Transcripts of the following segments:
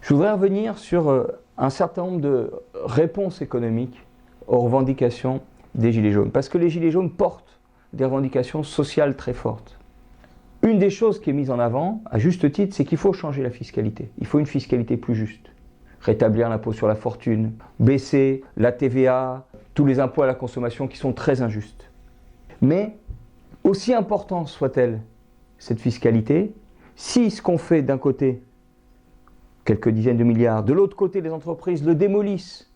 Je voudrais revenir sur un certain nombre de réponses économiques aux revendications des Gilets jaunes, parce que les Gilets jaunes portent des revendications sociales très fortes. Une des choses qui est mise en avant, à juste titre, c'est qu'il faut changer la fiscalité. Il faut une fiscalité plus juste. Rétablir l'impôt sur la fortune, baisser la TVA, tous les impôts à la consommation qui sont très injustes. Mais, aussi importante soit-elle, cette fiscalité, si ce qu'on fait d'un côté, quelques dizaines de milliards, de l'autre côté, les entreprises le démolissent,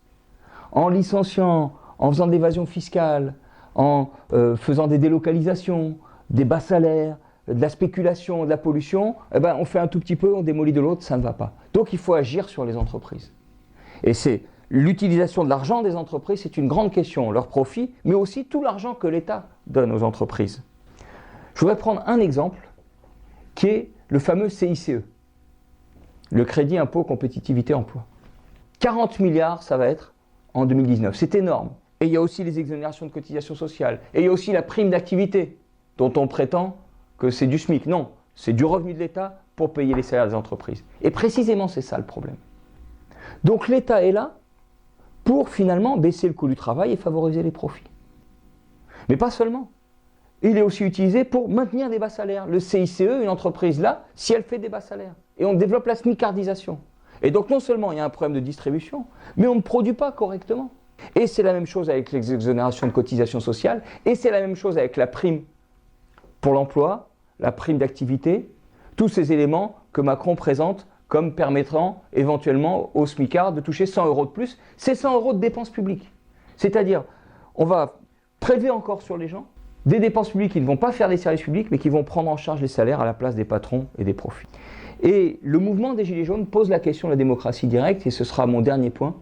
en licenciant, en faisant de l'évasion fiscale, en faisant des délocalisations, des bas salaires, de la spéculation, de la pollution, eh ben, on fait un tout petit peu, on démolit de l'autre, ça ne va pas. Donc il faut agir sur les entreprises. Et c'est l'utilisation de l'argent des entreprises, c'est une grande question, leur profit, mais aussi tout l'argent que l'État donne aux entreprises. Je voudrais prendre un exemple qui est le fameux CICE, le Crédit Impôt Compétitivité Emploi. 40 milliards, ça va être en 2019, c'est énorme. Et il y a aussi les exonérations de cotisations sociales, et il y a aussi la prime d'activité, dont on prétend que c'est du SMIC. Non, c'est du revenu de l'État pour payer les salaires des entreprises. Et précisément, c'est ça le problème. Donc l'État est là pour finalement baisser le coût du travail et favoriser les profits. Mais pas seulement. Il est aussi utilisé pour maintenir des bas salaires. Le CICE, une entreprise là, si elle fait des bas salaires. Et on développe la smicardisation. Et donc non seulement il y a un problème de distribution, mais on ne produit pas correctement. Et c'est la même chose avec les exonérations de cotisations sociales, et c'est la même chose avec la prime pour l'emploi, la prime d'activité, tous ces éléments que Macron présente comme permettant éventuellement aux smicards de toucher 100 € de plus. C'est 100 € de dépenses publiques. C'est-à-dire, on va prélever encore sur les gens des dépenses publiques qui ne vont pas faire des services publics, mais qui vont prendre en charge les salaires à la place des patrons et des profits. Et le mouvement des Gilets jaunes pose la question de la démocratie directe, et ce sera mon dernier point.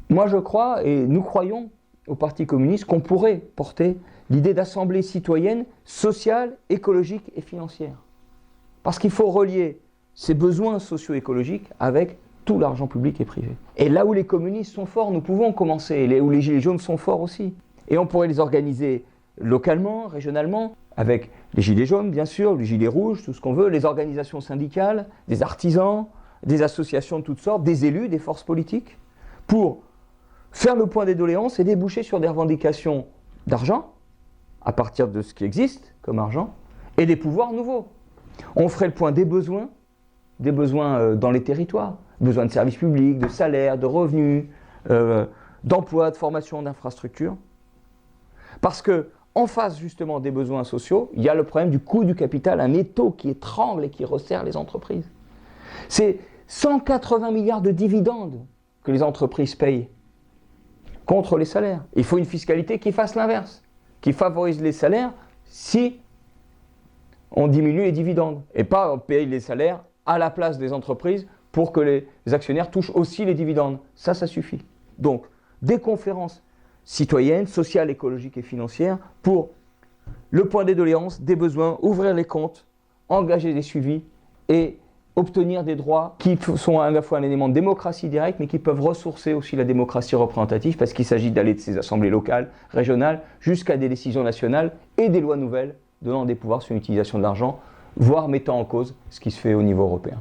Moi je crois, et nous croyons au Parti communiste, qu'on pourrait porter l'idée d'assemblée citoyenne, sociale, écologique et financière. Parce qu'il faut relier ces besoins socio-écologiques avec tout l'argent public et privé. Et là où les communistes sont forts, nous pouvons commencer, et là où les Gilets jaunes sont forts aussi. Et on pourrait les organiser localement, régionalement, avec les Gilets jaunes, bien sûr, les Gilets rouges, tout ce qu'on veut, les organisations syndicales, des artisans, des associations de toutes sortes, des élus, des forces politiques, pour faire le point des doléances et déboucher sur des revendications d'argent, à partir de ce qui existe comme argent, et des pouvoirs nouveaux. On ferait le point des besoins dans les territoires, besoins de services publics, de salaires, de revenus, d'emploi, de formation, d'infrastructures. Parce que, en face justement des besoins sociaux, il y a le problème du coût du capital, un étau qui étrangle et qui resserre les entreprises. C'est 180 milliards de dividendes que les entreprises payent contre les salaires. Il faut une fiscalité qui fasse l'inverse, qui favorise les salaires si on diminue les dividendes, et pas on paye les salaires à la place des entreprises pour que les actionnaires touchent aussi les dividendes. Ça suffit. Donc, des conférences citoyennes, sociales, écologiques et financières pour le point des doléances, des besoins, ouvrir les comptes, engager des suivis et obtenir des droits qui sont à la fois un élément de démocratie directe, mais qui peuvent ressourcer aussi la démocratie représentative, parce qu'il s'agit d'aller de ces assemblées locales, régionales, jusqu'à des décisions nationales et des lois nouvelles donnant des pouvoirs sur l'utilisation de l'argent, voire mettant en cause ce qui se fait au niveau européen.